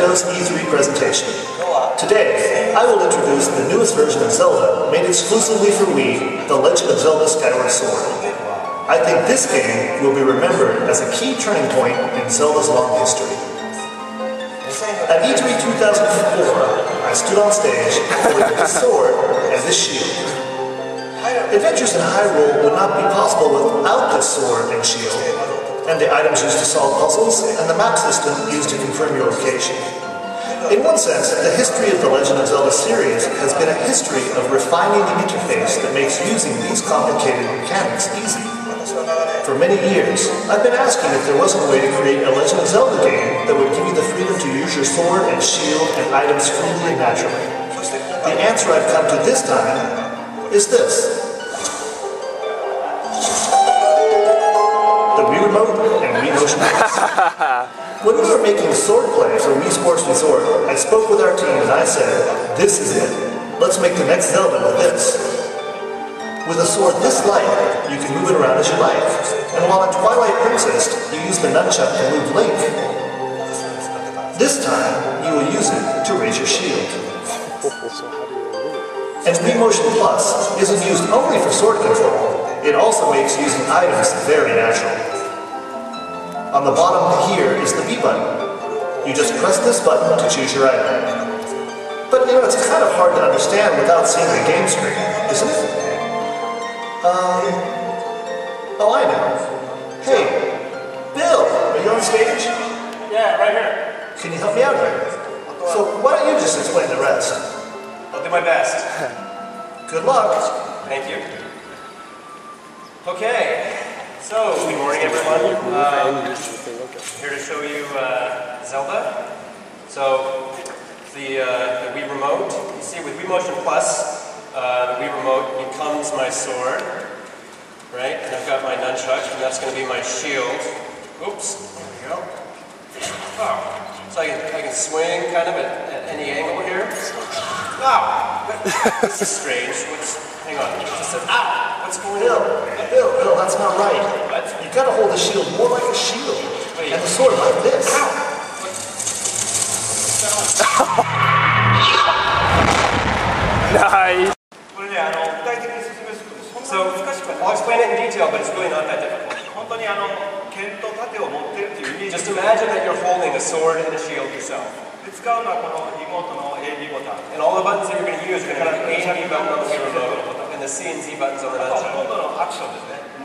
Nintendo's E3 presentation. Today, I will introduce the newest version of Zelda, made exclusively for Wii, The Legend of Zelda Skyward Sword. I think this game will be remembered as a key turning point in Zelda's long history. At E3 2004, I stood on stage with this sword and this shield. Adventures in Hyrule would not be possible without this sword and shield, and the items used to solve puzzles, and the map system used to confirm your location. In one sense, the history of the Legend of Zelda series has been a history of refining the interface that makes using these complicated mechanics easy. For many years, I've been asking if there wasn't a way to create a Legend of Zelda game that would give you the freedom to use your sword and shield and items freely and naturally. The answer I've come to this time is this. The Wii Remote and Wii Motion Plus. When we were making swordplay for Wii Sports Resort, I spoke with our team and I said, this is it. Let's make the next Zelda with this. With a sword this light, you can move it around as you like. And while in Twilight Princess, you use the nunchuck to move Link. This time, you will use it to raise your shield. And Wii Motion Plus isn't used only for sword control, it also makes using items very natural. On the bottom here is the B button. You just press this button to choose your item. But you know, it's kind of hard to understand without seeing the game screen, isn't it? Oh, I know. Hey, Bill, are you on stage? Yeah, right here. Can you help me out here? So why don't you just explain the rest? I'll do my best. Good luck. Thank you. Okay, so good morning everyone. Here to show you Zelda. So the Wii Remote. You see with Wii Motion Plus, the Wii Remote becomes my sword, right? And I've got my nunchuck, and that's going to be my shield. Oops, there we go. Oh, so I can swing kind of at any angle here. Wow, this is strange. Hang on. Just said, ow! What's going on? Bill, that's not right. What? You gotta hold the shield more like a shield. Wait. And the sword like this. Ow! Nice. So, I'll explain it in detail, but it's really not that difficult. Just imagine that you're holding a sword and a shield yourself. And all the buttons that you're going to use are going to be A and B button on the Wii Remote, and the C and Z buttons on the nunchuck.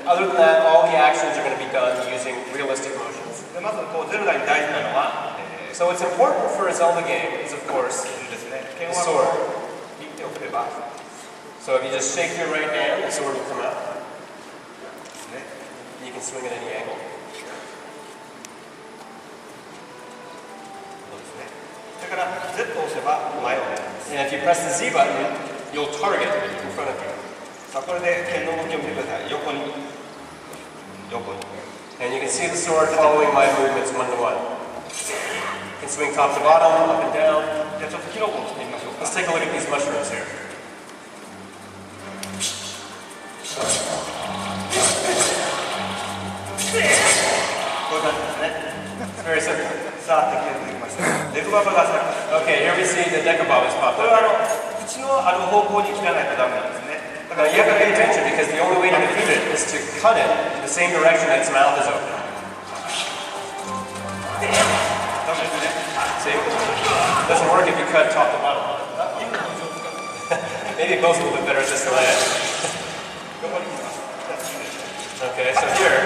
Other than that, all the actions are going to be done using realistic motions. So what's important for a Zelda game is, of course, the sword. So if you just shake your right hand, the sword will come out. And you can swing at any angle. And if you press the Z button, you'll target in front of you. And you can see the sword following my movements one to one. You can swing top to bottom, up and down. Let's take a look at these mushrooms here. Very simple. Okay, here we see the Decabob is popped up. Now you have to pay attention because the only way to defeat it is to cut it in the same direction that its mouth is open. See? It doesn't work if you cut top to bottom. Maybe both a little bit better just than I am. Okay, so here,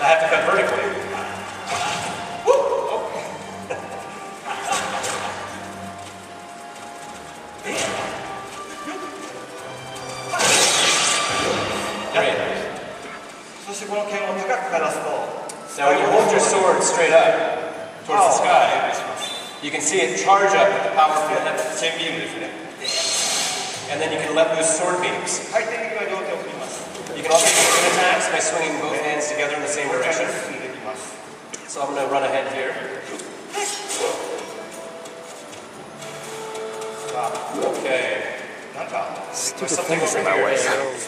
I have to cut vertically. Now when you hold your sword straight up towards the sky, you can see it charge up with the power from the heavens. And then you can let loose sword beams. You can also do spin attacks by swinging both hands together in the same direction. So I'm going to run ahead here. Okay. Stupid things in my way.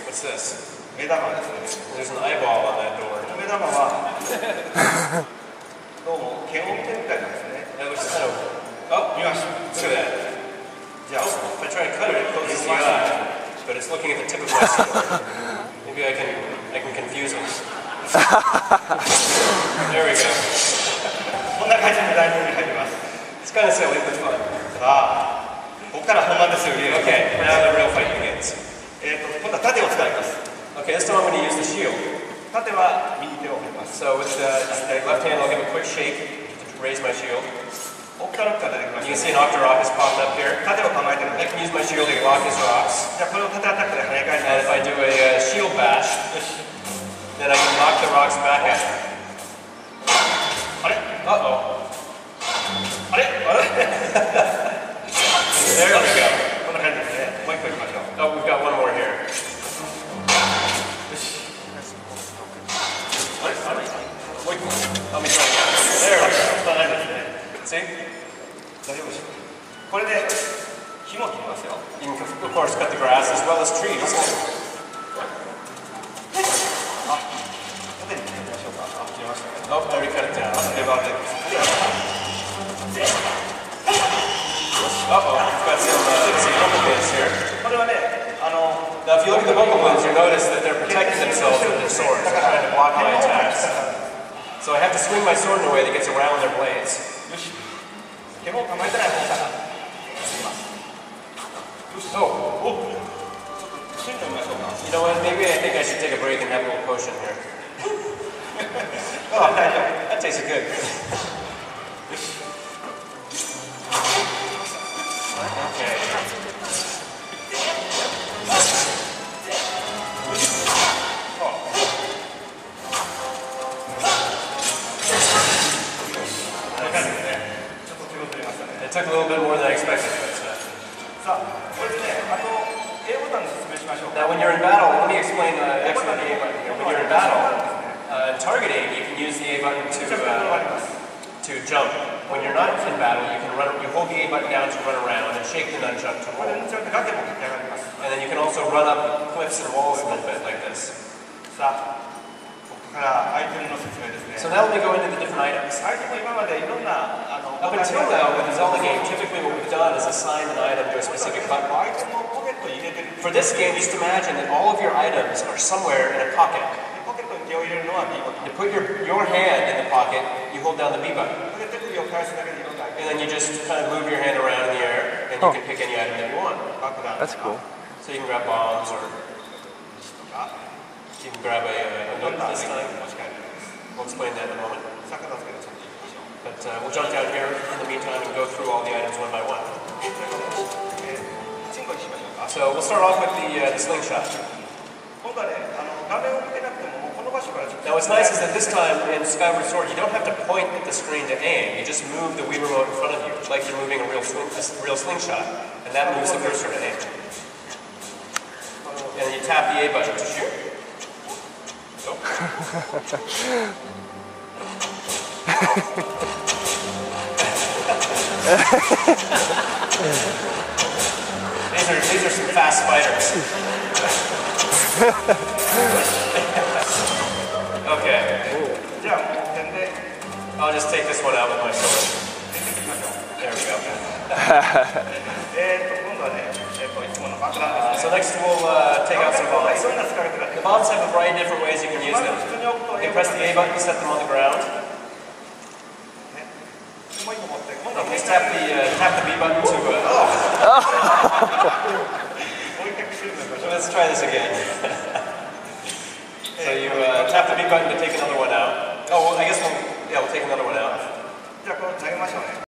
What's this? There's an eyeball on that door. That looks kind of... Oh, try to cut it, it closes the eye, but it's looking at the tip of my sword. Maybe I can confuse them. There we go. こんな感じの台本に入ります。 It's kind of silly, but fun. さあ、ここから本番ですよ。 Okay, now the real fight begins. 今度は盾を使います。 Okay, this time I'm going to use the shield. 盾は右手を振ります。 So with the left hand, I'll give a quick shake to raise my shield. オクタロッカー出てきま You し can た。 see an Octorok has popped up here. 盾を構えてるの I で、 can use my shield to lock his rocks. じゃあこれを盾アタックで跳ね返し And if ま I do a shield bash, then I can knock the rocks back at him. す。あれ Uh-oh. あれ There we go. こんな感じですね。もう一個いきましょう。 Oh, we've got one more here. あれあれ Wait, let me try again. There we go. こんな感じですね。 See? 大丈夫でしょうか。これで木も切りますよ。 You can, of course, cut the grass as well as trees. 縦に切ってみましょうか。あ、切りましたね。 Oh, I already cut it down. レバーで。 Uh-oh, we've got some bumble winds here. これはね、 Now, if you look at the bumble winds, you notice that they're protecting themselves with their swords. They're trying to block my attacks. So I have to swing my sword in a way that gets around their blades. よし。獣を構えてない方から。 Oh, お、ちょっと進路見ましょうか。 you know what? Maybe I think I should take a break and have a little potion here. あ、大丈夫。 That tasted good. Okay. It took a little bit more than I expected. But, さあ、これでね、あと A ボタンで説明しましょう。 now, when you're in battle, let me explain the actual A button here. When you're in battle, targeting, you can use the A button to jump. When you're not in battle, you can run. You hold the A button down to run around and shake the nunchuck to これ roll. によって崖も出来上がります。 And then you can also run up cliffs and walls a little bit like this. さあ、ここからアイテムの説明ですね。 So now let me go into the different items. アイテム今までいろんなUp until now, with the Zelda game, typically what we've done is assign an item to a specific button. アイテムをポケットに入れてる。 For this game, just imagine that all of your items are somewhere in a pocket. ポケットに手を入れるのは B ボタン。 To put your hand in the pocket, you hold down the B button. これで手首を返すだけでいろんなアイテ And then you just kind of move your hand around in the air, and you can pick any item that you want. ム爆弾 That's cool. So you can grab bombs, or とか、 you can grab a どん note なアイ this テム time. を持ち帰るかです。 We'll explain that in a moment. 魚つけてちょっといきましょう。 But we'll jump down here in the meantime and go through all the items one by one. パチンコにしましょうか。 So we'll start off with the slingshot. 今度はね、画面を見てなくても、この場所から直接 Now what's nice is that this time in Skyward Sword, you don't have to point at the screen to aim. You just move the Wii remote in front of you, like you're moving a real slingshot, and that moves the cursor to aim. And then you tap the A button to shoot. These are some fast fighters. Okay. じゃあもう点で I'll just take this one out with my sword. 点で切りましょう。 There we go. 今度はね、いつもの爆弾ですね。 So next we'll take out some い bombs. ろんな使い方ができ The ます bombs have a variety of different ways you can use まず them. 普通に置くと You can press the A button to set them on the ground. もう一個持って、今度は Please tap the B button to. もう一回薬をしましょう。 Let's try this again. So you tap the B button to take another one out. Oh, well, I guess we'll take another one out. じゃあこれを投げましょうね。